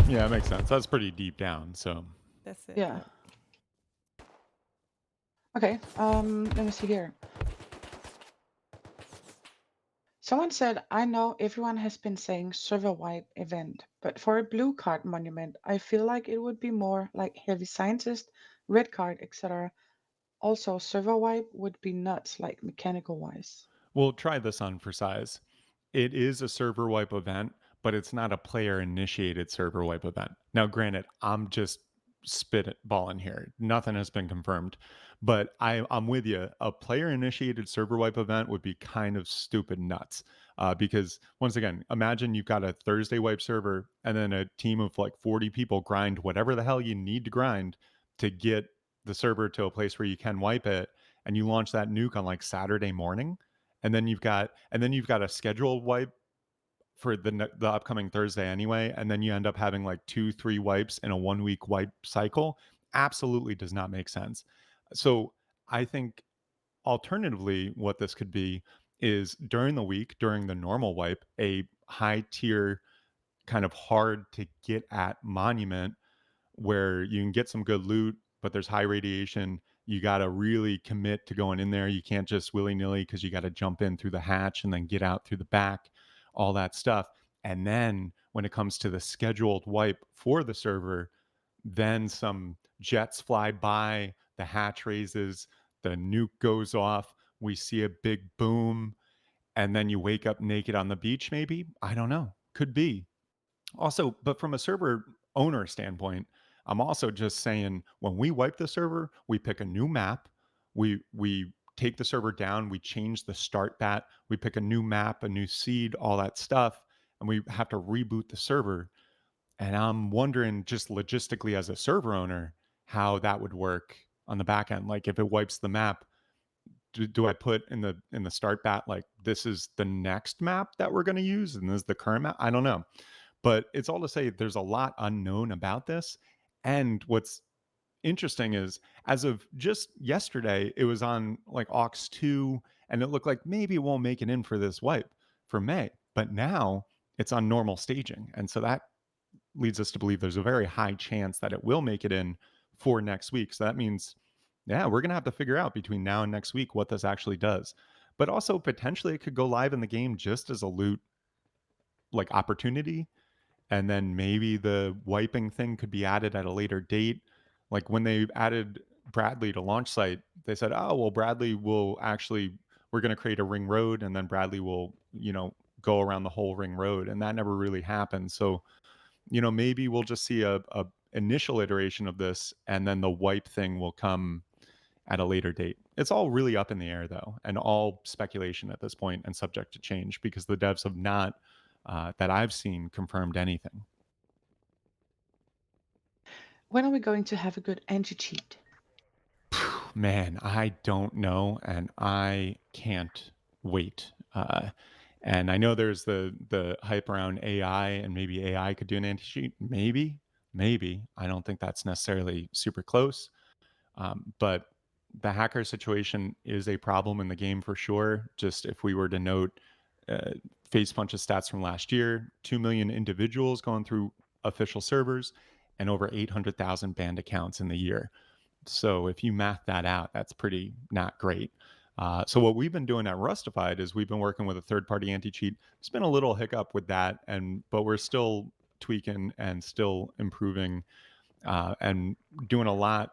Yeah, it makes sense. That's pretty deep down. So that's it. Yeah. Okay, let me see here. Someone said, I know everyone has been saying server wide event, but for a blue card monument, I feel like it would be more like heavy scientist, red card, etc. Also, server wide would be nuts, like mechanical wise. we'll try this on for size. It is a server wipe event, but it's not a player initiated server wipe event. Now, granted, I'm just spitballing here. Nothing has been confirmed, but I'm with you. A player initiated server wipe event would be kind of stupid nuts. Because once again, imagine you've got a Thursday wipe server and then a team of like 40 people grind whatever the hell you need to grind to get the server to a place where you can wipe it, and you launch that nuke on like Saturday morning, and then you've got a scheduled wipe for the upcoming Thursday anyway, and then you end up having like 2-3 wipes in a 1 week wipe cycle. Absolutely does not make sense. So I think alternatively, what this could be is during the week, during the normal wipe, a high tier kind of hard to get at monument where you can get some good loot, but there's high radiation. You got to really commit to going in there. You can't just willy nilly because you got to jump in through the hatch and then get out through the back, all that stuff. And then when it comes to the scheduled wipe for the server, then some jets fly by, the hatch raises, the nuke goes off. We see a big boom, and then you wake up naked on the beach, maybe. I don't know. Could be. Also, but from a server owner standpoint, I'm also just saying when we wipe the server, we pick a new map, we take the server down, we change the start bat, we pick a new map, a new seed, all that stuff, and we have to reboot the server. And I'm wondering just logistically as a server owner how that would work on the back end. Like if it wipes the map, do I put in the start bat like this is the next map that we're going to use and this is the current map? I don't know. But it's all to say there's a lot unknown about this. And what's interesting is as of just yesterday, it was on like aux 2 and it looked like maybe it won't make it in for this wipe for May. But now it's on normal staging. And so that leads us to believe there's a very high chance that it will make it in for next week. So that means, yeah, we're going to have to figure out between now and next week what this actually does. But also potentially it could go live in the game just as a loot like opportunity, and then maybe the wiping thing could be added at a later date. Like when they added Bradley to launch site, they said, "Oh, well, Bradley will actually we're going to create a ring road, and then Bradley will, go around the whole ring road," and that never really happened. So, maybe we'll just see a initial iteration of this, and then the wipe thing will come at a later date. It's all really up in the air, though, and all speculation at this point and subject to change because the devs have not, that I've seen, confirmed anything. When are we going to have a good anti-cheat? Man, I don't know, and I can't wait. And I know there's the hype around AI, and maybe AI could do an anti cheat. Maybe. I don't think that's necessarily super close. But the hacker situation is a problem in the game for sure. Just if we were to note uh, Face Punch's stats from last year, 2 million individuals going through official servers and over 800,000 banned accounts in the year. So if you math that out, that's pretty not great. So what we've been doing at Rustafied is we've been working with a third-party anti-cheat. There's been a little hiccup with that, but we're still tweaking and still improving and doing a lot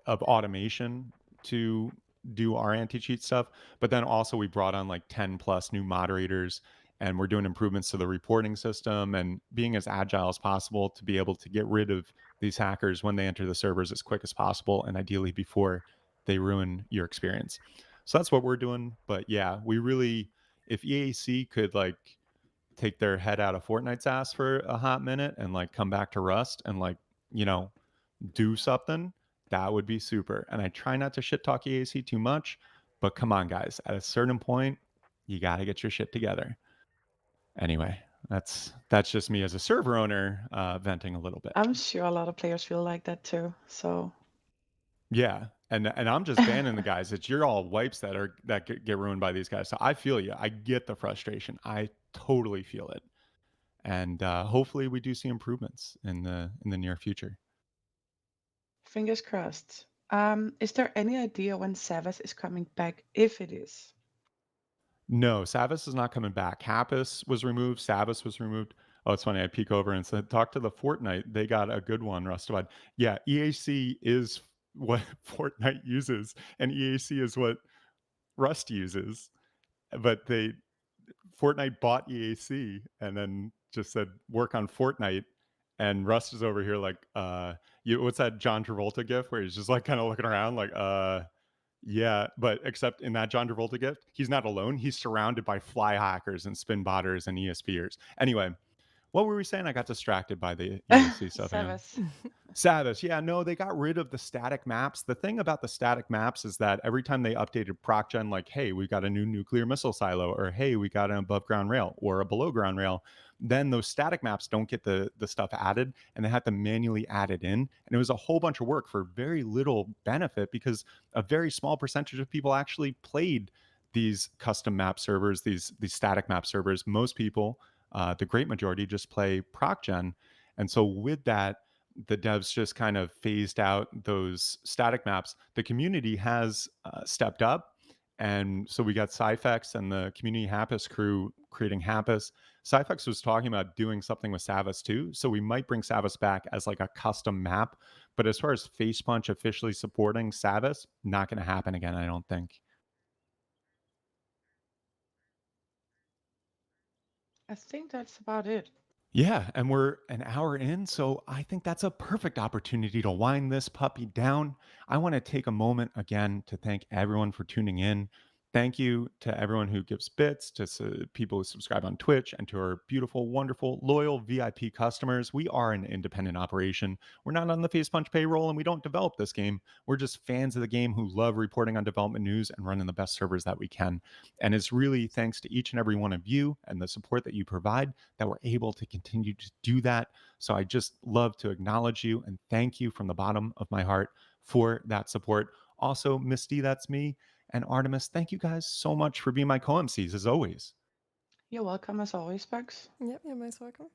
of automation to do our anti-cheat stuff. But then also we brought on like 10 plus new moderators, and we're doing improvements to the reporting system and being as agile as possible to be able to get rid of these hackers when they enter the servers as quick as possible and ideally before they ruin your experience. So that's what we're doing. But yeah, we really, if EAC could like take their head out of Fortnite's ass for a hot minute and like come back to Rust and like, you know, do something, that would be super. And I try not to shit talk EAC too much, but come on, guys, at a certain point, you got to get your shit together. Anyway, that's just me as a server owner venting a little bit. I'm sure a lot of players feel like that too. So, Yeah, and I'm just banning the guys. It's you're all wipes that get ruined by these guys. So I feel you. I get the frustration. I totally feel it. And hopefully we do see improvements in the near future. fingers crossed. Is there any idea when Savas is coming back, if it is? No, Savas is not coming back. Happus was removed. Savas was removed. Oh, it's funny. I peek over and said, "Talk to the Fortnite. They got a good one, Rustafied." Yeah, EAC is what Fortnite uses, and EAC is what Rust uses. But Fortnite bought EAC and then just said, "Work on Fortnite." And Rust is over here like, what's that John Travolta gif where he's just like kind of looking around like, yeah, but except in that John Travolta gift, he's not alone. He's surrounded by fly hackers and spin botters and ESPers. Anyway, what were we saying? I got distracted by the EAC stuff again. Savas. Savas, yeah, no, they got rid of the static maps. The thing about the static maps is that every time they updated ProcGen, like, hey, we got a new nuclear missile silo, or hey, we got an above ground rail or a below ground rail, then those static maps don't get the stuff added and they have to manually add it in. And it was a whole bunch of work for very little benefit because a very small percentage of people actually played these custom map servers, these static map servers. Most people The great majority just play proc gen. And so with that, the devs just kind of phased out those static maps. The community has stepped up. And so we got Cyphex and the community Happus crew creating Happus. Cyphex was talking about doing something with Savas too. So we might bring Savas back as like a custom map. But as far as Facepunch officially supporting Savas, not going to happen again, I don't think. I think that's about it. Yeah, and we're an hour in, so I think that's a perfect opportunity to wind this puppy down. I want to take a moment again to thank everyone for tuning in. Thank you to everyone who gives bits, to people who subscribe on Twitch, and to our beautiful, wonderful, loyal VIP customers. We are an independent operation. We're not on the Face Punch payroll, and we don't develop this game. We're just fans of the game who love reporting on development news and running the best servers that we can. And it's really thanks to each and every one of you and the support that you provide that we're able to continue to do that. So I just love to acknowledge you and thank you from the bottom of my heart for that support. Also, Misty, that's me, and Artemis, thank you guys so much for being my co-MCs as always. You're welcome as always, Bugs. Yep, you're most welcome.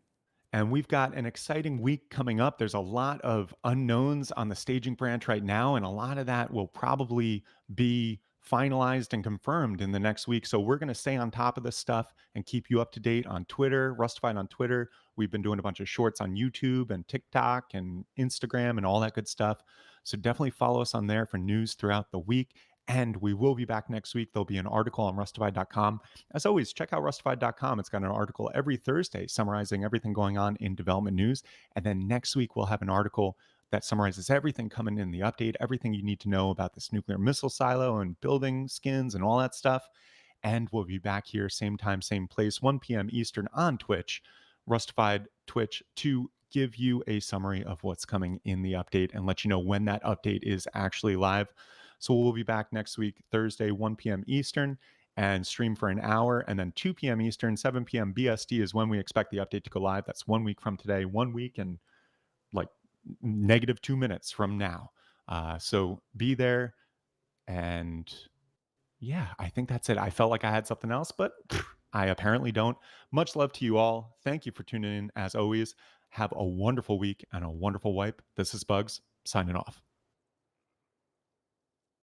And we've got an exciting week coming up. There's a lot of unknowns on the staging branch right now, and a lot of that will probably be finalized and confirmed in the next week. So we're going to stay on top of this stuff and keep you up to date on Twitter, Rustafied on Twitter. We've been doing a bunch of shorts on YouTube and TikTok and Instagram and all that good stuff. So definitely follow us on there for news throughout the week. And we will be back next week. There'll be an article on rustified.com. As always, check out rustified.com. It's got an article every Thursday summarizing everything going on in development news. And then next week, we'll have an article that summarizes everything coming in the update, everything you need to know about this nuclear missile silo and building skins and all that stuff. And we'll be back here, same time, same place, 1 p.m. Eastern on Twitch, Rustified Twitch, to give you a summary of what's coming in the update and let you know when that update is actually live. So we'll be back next week, Thursday, 1 p.m. Eastern, and stream for an hour. And then 2 p.m. Eastern, 7 p.m. BST is when we expect the update to go live. That's 1 week from today, 1 week and like negative 2 minutes from now. So be there. And yeah, I think that's it. I felt like I had something else, but I apparently don't. Much love to you all. Thank you for tuning in as always. Have a wonderful week and a wonderful wipe. This is Bugs signing off.